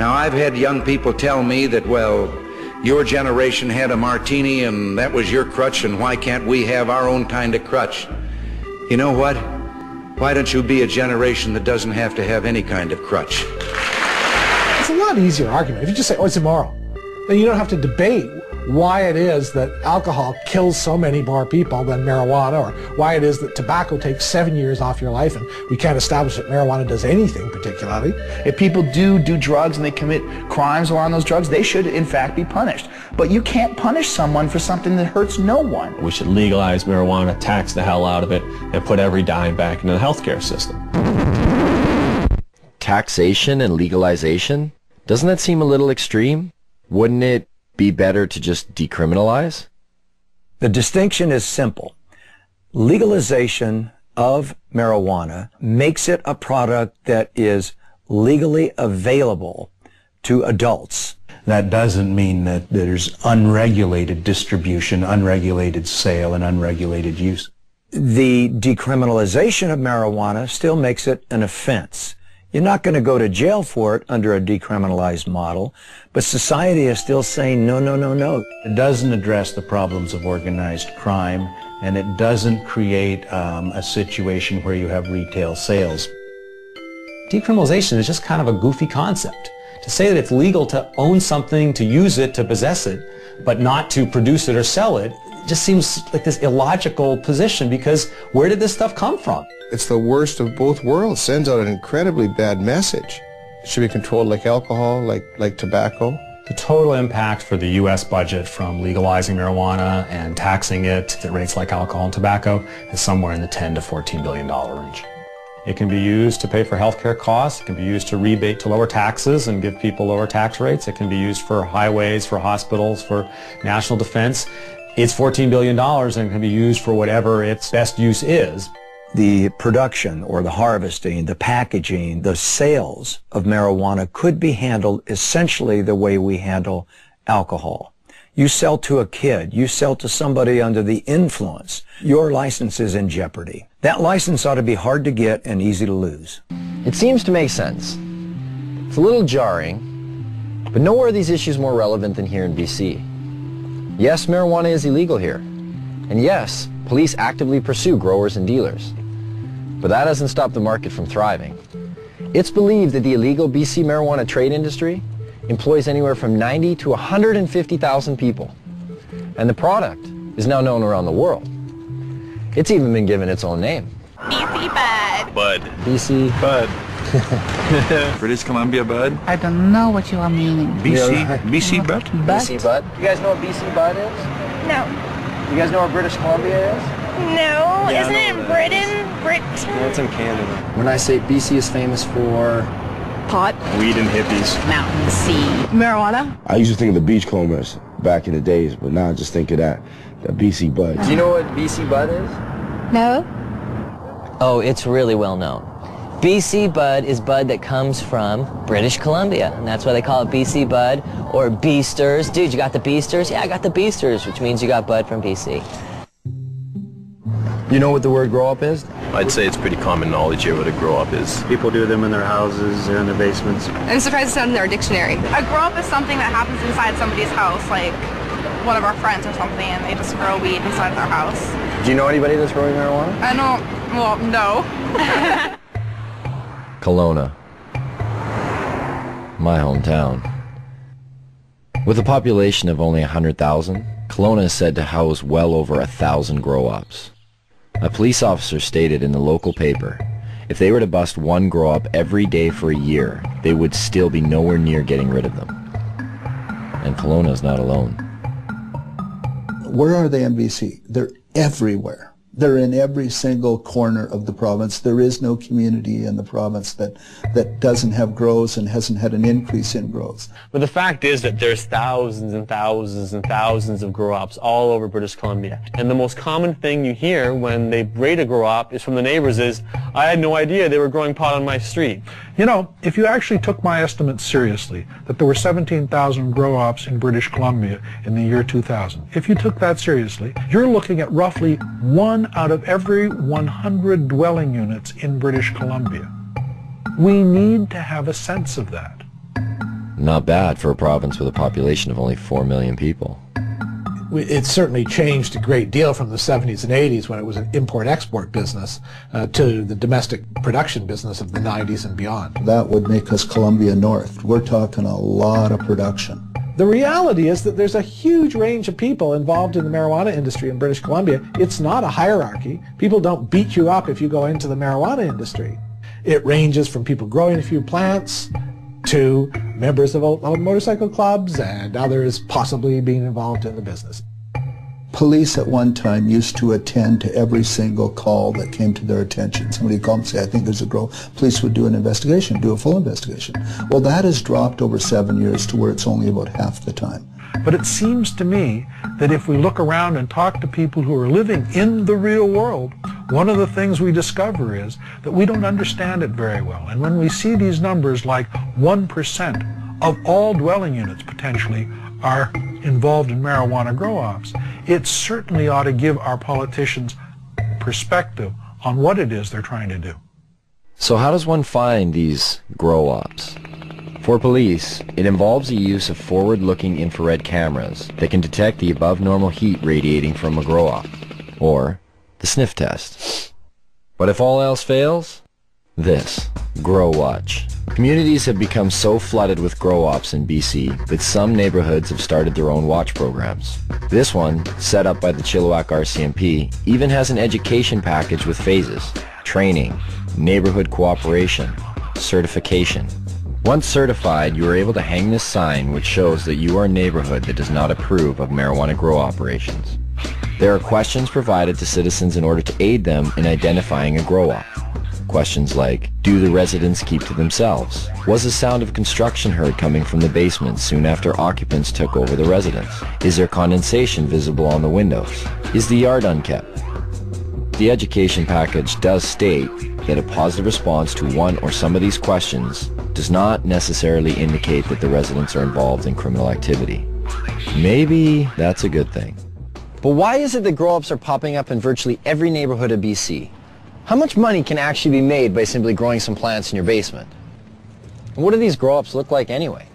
Now, I've had young people tell me that, well, your generation had a martini and that was your crutch, and why can't we have our own kind of crutch? You know what? Why don't you be a generation that doesn't have to have any kind of crutch? It's a lot easier argument. If you just say, oh, it's immoral, then you don't have to debate why it is that alcohol kills so many more people than marijuana, or why it is that tobacco takes 7 years off your life and we can't establish that marijuana does anything particularly. If people do drugs and they commit crimes while on those drugs, they should in fact be punished. But you can't punish someone for something that hurts no one. We should legalize marijuana, tax the hell out of it, and put every dime back into the healthcare system. Taxation and legalization? Doesn't that seem a little extreme? Wouldn't it be better to just decriminalize? The distinction is simple. Legalization of marijuana makes it a product that is legally available to adults. That doesn't mean that there's unregulated distribution, unregulated sale, and unregulated use. The decriminalization of marijuana still makes it an offense. You're not going to go to jail for it under a decriminalized model, but society is still saying no, no, no, no. It doesn't address the problems of organized crime, and it doesn't create a situation where you have retail sales. Decriminalization is just kind of a goofy concept. To say that it's legal to own something, to use it, to possess it, but not to produce it or sell it, just seems like this illogical position, because where did this stuff come from? It's the worst of both worlds. Sends out an incredibly bad message. It should be controlled like alcohol, like tobacco. The total impact for the U.S. budget from legalizing marijuana and taxing it at rates like alcohol and tobacco is somewhere in the $10 to $14 billion range. It can be used to pay for healthcare costs. It can be used to rebate to lower taxes and give people lower tax rates. It can be used for highways, for hospitals, for national defense. It's $14 billion and can be used for whatever its best use is. The production or the harvesting, the packaging, the sales of marijuana could be handled essentially the way we handle alcohol. You sell to a kid, you sell to somebody under the influence, your license is in jeopardy. That license ought to be hard to get and easy to lose. It seems to make sense. It's a little jarring, but nowhere are these issues more relevant than here in BC. Yes, marijuana is illegal here. And yes, police actively pursue growers and dealers. But that doesn't stop the market from thriving. It's believed that the illegal BC marijuana trade industry employs anywhere from 90 to 150,000 people. And the product is now known around the world. It's even been given its own name. BC Bud. Bud. BC Bud. British Columbia Bud. I don't know what you are meaning. BC Bud? BC Bud. You guys know what BC Bud is? No. You guys know where British Columbia is? No. Yeah, Isn't it in Britain? No, it's in Canada. When I say BC is famous for Pot. Weed and hippies. Mountain, sea. Marijuana. I used to think of the beachcombers back in the days, but now I just think of that BC Bud. Do you know what BC Bud is? No. Oh, it's really well known. BC Bud is bud that comes from British Columbia, and that's why they call it BC Bud or Beasters. Dude, you got the Beasters? Yeah, I got the Beasters, which means you got bud from BC. You know what the word grow up is? I'd say it's pretty common knowledge here what a grow up is. People do them in their houses or in their basements. I'm surprised it's not in their dictionary. A grow up is something that happens inside somebody's house, like one of our friends or something, and they just grow weed inside their house. Do you know anybody that's growing marijuana? I don't, well, no. Kelowna, my hometown. With a population of only 100,000, Kelowna is said to house well over 1,000 grow-ups. A police officer stated in the local paper, if they were to bust one grow-up every day for a year, they would still be nowhere near getting rid of them. And Kelowna is not alone. Where are they in BC? They're everywhere. They're in every single corner of the province. There is no community in the province that doesn't have grows and hasn't had an increase in growth. But the fact is that there's thousands and thousands and thousands of grow-ops all over British Columbia. And the most common thing you hear when they raid a grow-op is from the neighbors is, I had no idea they were growing pot on my street. You know, if you actually took my estimate seriously, that there were 17,000 grow-ops in British Columbia in the year 2000, if you took that seriously, you're looking at roughly 1 out of every 100 dwelling units in British Columbia. We need to have a sense of that. Not bad for a province with a population of only 4 million people. It's certainly changed a great deal from the 70s and 80s when it was an import-export business to the domestic production business of the 90s and beyond. That would make us Columbia North. We're talking a lot of production. The reality is that there's a huge range of people involved in the marijuana industry in British Columbia. It's not a hierarchy. People don't beat you up if you go into the marijuana industry. It ranges from people growing a few plants to members of motorcycle clubs and others possibly being involved in the business. Police at one time used to attend to every single call that came to their attention. Somebody would call and say, I think there's a grow. Police would do an investigation, do a full investigation. Well, that has dropped over 7 years to where it's only about half the time. But it seems to me that if we look around and talk to people who are living in the real world, one of the things we discover is that we don't understand it very well. And when we see these numbers like 1% of all dwelling units potentially are involved in marijuana grow-ops, it certainly ought to give our politicians perspective on what it is they're trying to do. So how does one find these grow-ops? For police, it involves the use of forward-looking infrared cameras that can detect the above-normal heat radiating from a grow-op, or the sniff test. But if all else fails, this, Grow Watch. Communities have become so flooded with grow-ops in BC that some neighborhoods have started their own watch programs. This one, set up by the Chilliwack RCMP, even has an education package with phases: training, neighborhood cooperation, certification. Once certified, you are able to hang this sign which shows that you are a neighborhood that does not approve of marijuana grow operations. There are questions provided to citizens in order to aid them in identifying a grow-op. Questions like, do the residents keep to themselves? Was the sound of construction heard coming from the basement soon after occupants took over the residence? Is there condensation visible on the windows? Is the yard unkept? The education package does state that a positive response to one or some of these questions does not necessarily indicate that the residents are involved in criminal activity. Maybe that's a good thing. But why is it that grow-ops are popping up in virtually every neighborhood of BC? How much money can actually be made by simply growing some plants in your basement? And what do these grow-ops look like anyway?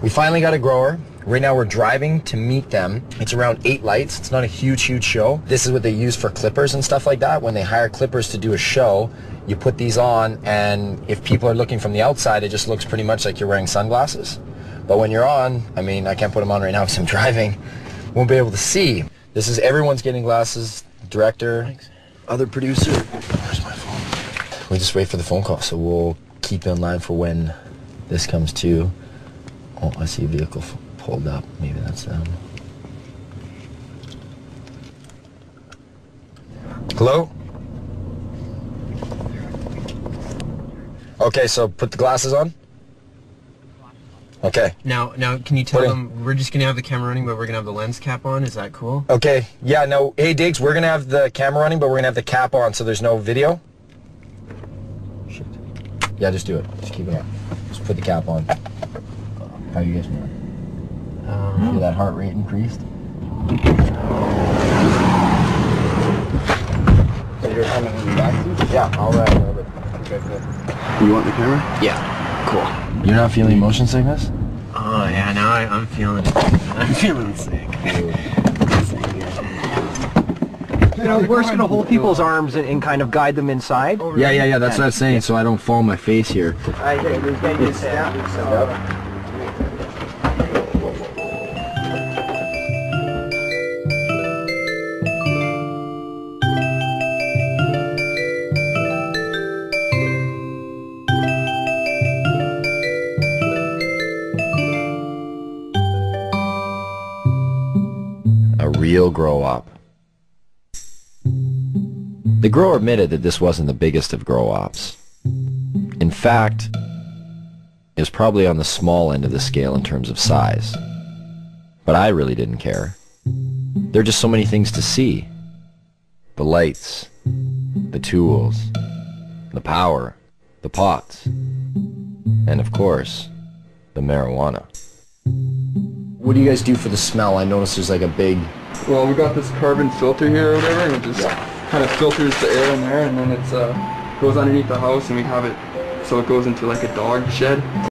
We finally got a grower. Right now we're driving to meet them. It's around 8 lights. It's not a huge show. This is what they use for clippers and stuff like that. When they hire clippers to do a show, you put these on, and if people are looking from the outside, it just looks pretty much like you're wearing sunglasses. But when you're on, I mean, I can't put them on right now because I'm driving. Won't be able to see. This is everyone's getting glasses. Director, other producer. Where's my phone? We just wait for the phone call, so we'll keep in line for when this comes to. Oh, I see a vehicle pulled up. Maybe that's them. Hello? Okay, so put the glasses on. Okay. Now, can you tell them we're just gonna have the camera running, but we're gonna have the lens cap on? Is that cool? Okay. Yeah. No. Hey, Diggs, we're gonna have the camera running, but we're gonna have the cap on, so there's no video. Shit. Yeah, just do it. Just keep it on. Just put the cap on. How you guys doing? Feel that heart rate increased? So you're coming in the back? Yeah. All right. Okay. Cool. You want the camera? Yeah. Cool. You're not feeling motion sickness? Oh yeah, now I'm feeling it. I'm feeling sick. You know, we're just going to hold people's arms and kind of guide them inside. Yeah, that's what I was saying, so I don't fall on my face here. Real grow-op. The grower admitted that this wasn't the biggest of grow-ops. In fact, it was probably on the small end of the scale in terms of size. But I really didn't care. There are just so many things to see. The lights, the tools, the power, the pots, and of course, the marijuana. What do you guys do for the smell? I noticed there's like a big... Well, we got this carbon filter here or whatever, and it just kind of filters the air in there, and then it's goes underneath the house, and we have it so it goes into like a dog shed.